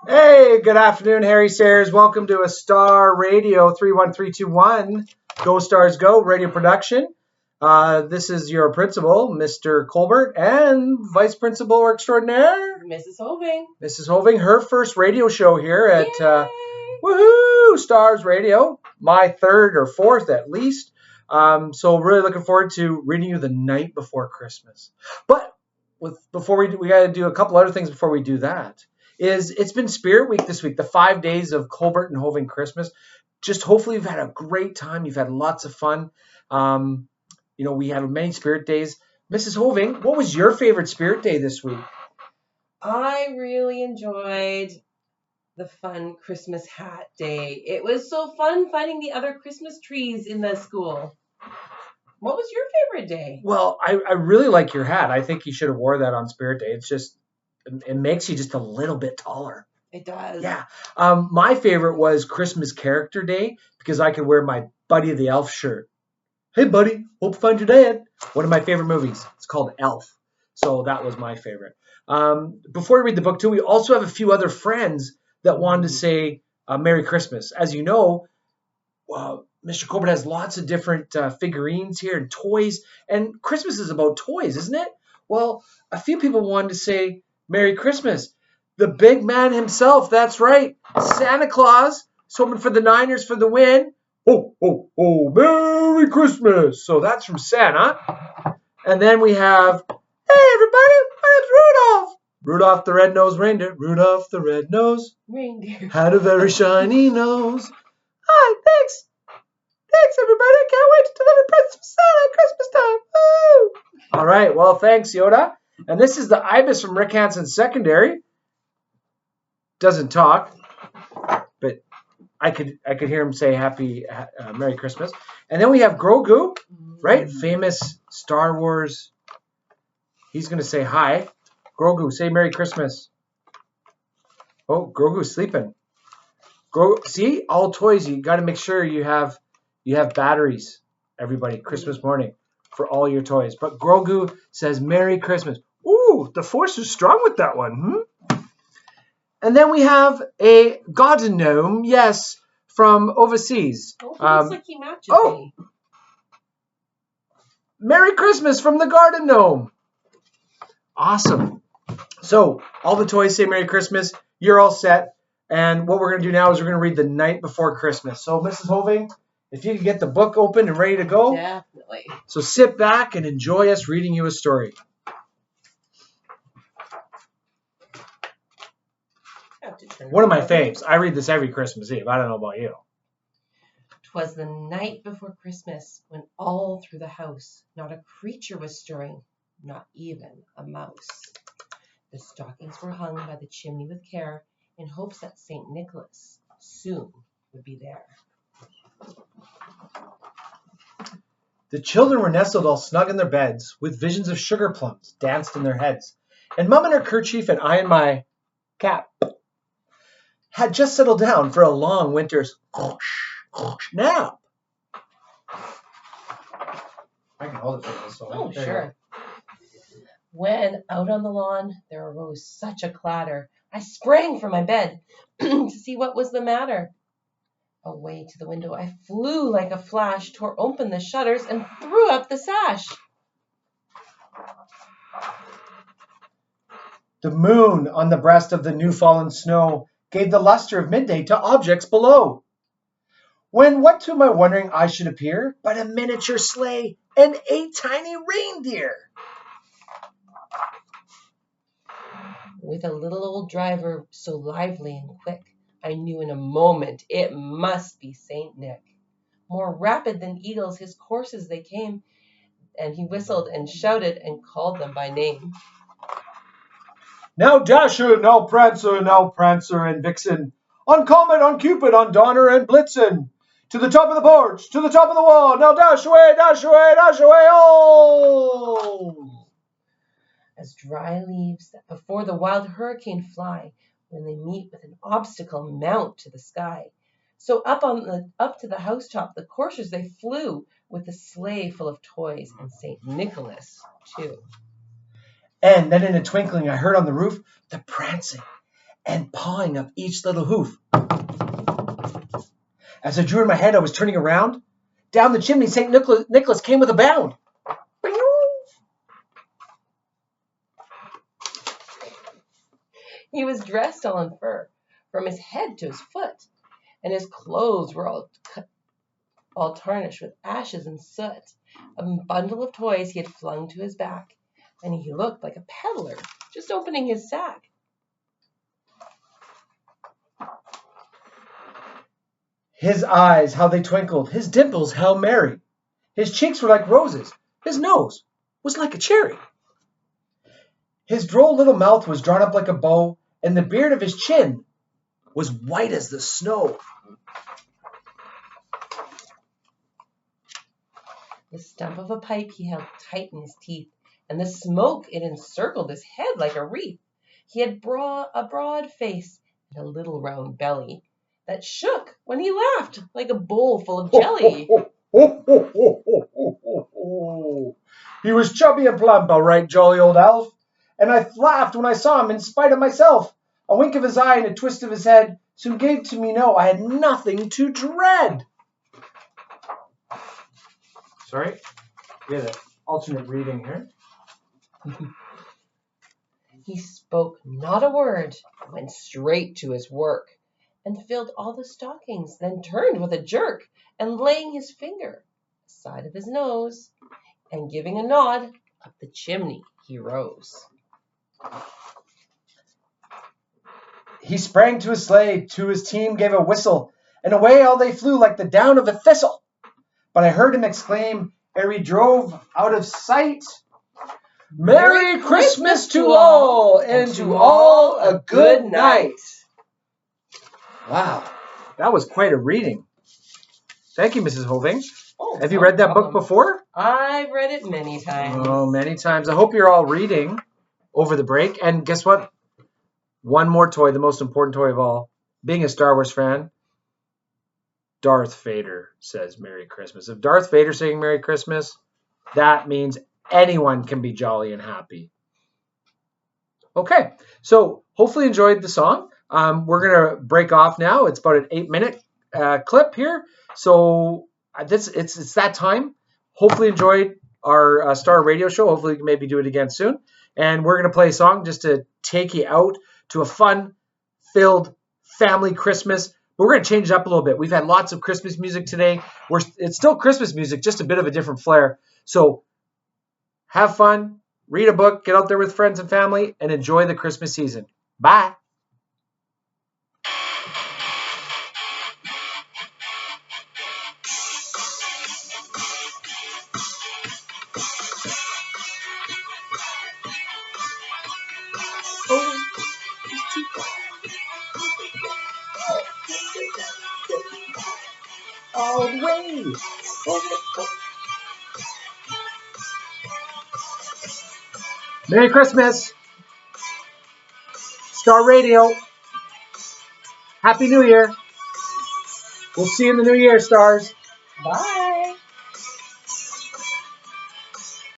Hey, good afternoon, Harry Sayers. Welcome to A Star Radio 31321. Go Stars Go radio production. This is your principal, Mr. Colbert, and vice principal extraordinaire, Mrs. Hoving. Mrs. Hoving, her first radio show here at Woohoo Stars Radio, my third or fourth at least. So really looking forward to reading you the night before Christmas. But before we got to do a couple other things before we do that. It's been Spirit Week this week, the 5 days of Colbert and Hoving Christmas. Just hopefully you've had a great time. You've had lots of fun. We have many Spirit Days. Mrs. Hoving, what was your favorite Spirit Day this week? I really enjoyed the fun Christmas hat day. It was so fun finding the other Christmas trees in the school. What was your favorite day? Well, I really like your hat. I think you should have wore that on Spirit Day. It makes you just a little bit taller. It does. Yeah. My favorite was Christmas Character Day because I could wear my Buddy the Elf shirt. Hey, buddy, hope you find your dad. One of my favorite movies. It's called Elf. So that was my favorite. Before we read the book, too, we also have a few other friends that wanted to say Merry Christmas. As you know, Mr. Colbert has lots of different figurines here and toys. And Christmas is about toys, isn't it? Well, a few people wanted to say Merry Christmas. The big man himself, that's right. Santa Claus is hoping for the Niners for the win. Oh, oh, oh, Merry Christmas. So that's from Santa. And then we have, hey, everybody, my name's Rudolph. Rudolph the Red-Nosed Reindeer. Rudolph the Red-Nosed Reindeer had a very shiny nose. Hi, thanks. Thanks, everybody. I can't wait to deliver presents for Santa at Christmas time. Woo! All right. Well, thanks, Yoda. And this is the Ibis from Rick Hansen Secondary. Doesn't talk, but I could hear him say Merry Christmas. And then we have Grogu, right? Famous Star Wars. He's going to say hi. Grogu, say Merry Christmas. Oh, Grogu's sleeping. See, all toys. You got to make sure you have batteries, everybody, Christmas morning for all your toys. But Grogu says Merry Christmas. Ooh, the Force is strong with that one. And then we have a garden gnome, yes, from overseas. Oh, he looks like he matches me. Merry Christmas from the garden gnome. Awesome. So all the toys say Merry Christmas. You're all set. And what we're going to do now is we're going to read The Night Before Christmas. So, Mrs. Hoving, if you can get the book open and ready to go. Definitely. So sit back and enjoy us reading you a story. One of my faves. I read this every Christmas Eve. I don't know about you. 'Twas the night before Christmas, when all through the house not a creature was stirring, not even a mouse. The stockings were hung by the chimney with care, in hopes that St. Nicholas soon would be there. The children were nestled all snug in their beds, with visions of sugar plums danced in their heads. And Mum in her kerchief and I in my cap had just settled down for a long winter's nap. I can hold it for this. Oh, sure. When out on the lawn there arose such a clatter, I sprang from my bed to see what was the matter. Away to the window I flew like a flash, tore open the shutters, and threw up the sash. The moon on the breast of the new-fallen snow gave the luster of midday to objects below. When what to my wondering eye should appear but a miniature sleigh and 8 tiny reindeer. With a little old driver so lively and quick, I knew in a moment it must be Saint Nick. More rapid than eagles his courses they came, and he whistled and shouted and called them by name. Now Dasher, now Prancer and Vixen, on Comet, on Cupid, on Donner and Blitzen, to the top of the porch, to the top of the wall, now dash away, oh! As dry leaves that before the wild hurricane fly, when they meet with an obstacle mount to the sky. So up to the housetop the coursers they flew, with a sleigh full of toys, and St. Nicholas too. And then in a twinkling I heard on the roof the prancing and pawing of each little hoof. As I drew in my head, I was turning around. Down the chimney St. Nicholas came with a bound. He was dressed all in fur, from his head to his foot, and his clothes were all tarnished with ashes and soot. A bundle of toys he had flung to his back, and he looked like a peddler just opening his sack. His eyes, how they twinkled, his dimples, how merry. His cheeks were like roses, his nose was like a cherry. His droll little mouth was drawn up like a bow, and the beard of his chin was white as the snow. The stump of a pipe he held tight in his teeth, and the smoke it encircled his head like a wreath. He had a broad face and a little round belly that shook when he laughed like a bowl full of jelly. He was chubby and plump, a right jolly old elf, and I laughed when I saw him in spite of myself. A wink of his eye and a twist of his head soon gave to me know I had nothing to dread. Sorry, we had an alternate reading here. He spoke not a word, went straight to his work, and filled all the stockings, then turned with a jerk, and laying his finger aside of his nose, and giving a nod, up the chimney he rose. He sprang to his sleigh, to his team gave a whistle, and away all they flew like the down of a thistle. But I heard him exclaim, ere he drove out of sight, Merry Christmas to all, and to all a good night. Wow, that was quite a reading. Thank you, Mrs. Hoving. Have you read that book before? I've read it many times. Oh, many times. I hope you're all reading over the break. And guess what? One more toy, the most important toy of all. Being a Star Wars fan, Darth Vader says Merry Christmas. If Darth Vader's saying Merry Christmas, that means anyone can be jolly and happy. Okay, so hopefully you enjoyed the song. We're going to break off now. It's about an 8-minute clip here. So it's that time. Hopefully you enjoyed our Star Radio show. Hopefully we can maybe do it again soon. And we're going to play a song just to take you out to a fun-filled family Christmas. But we're going to change it up a little bit. We've had lots of Christmas music today. It's still Christmas music, just a bit of a different flair. So have fun, read a book, get out there with friends and family, and enjoy the Christmas season. Bye. All the way. Merry Christmas. Star Radio. Happy New Year. We'll see you in the new year, stars. Bye.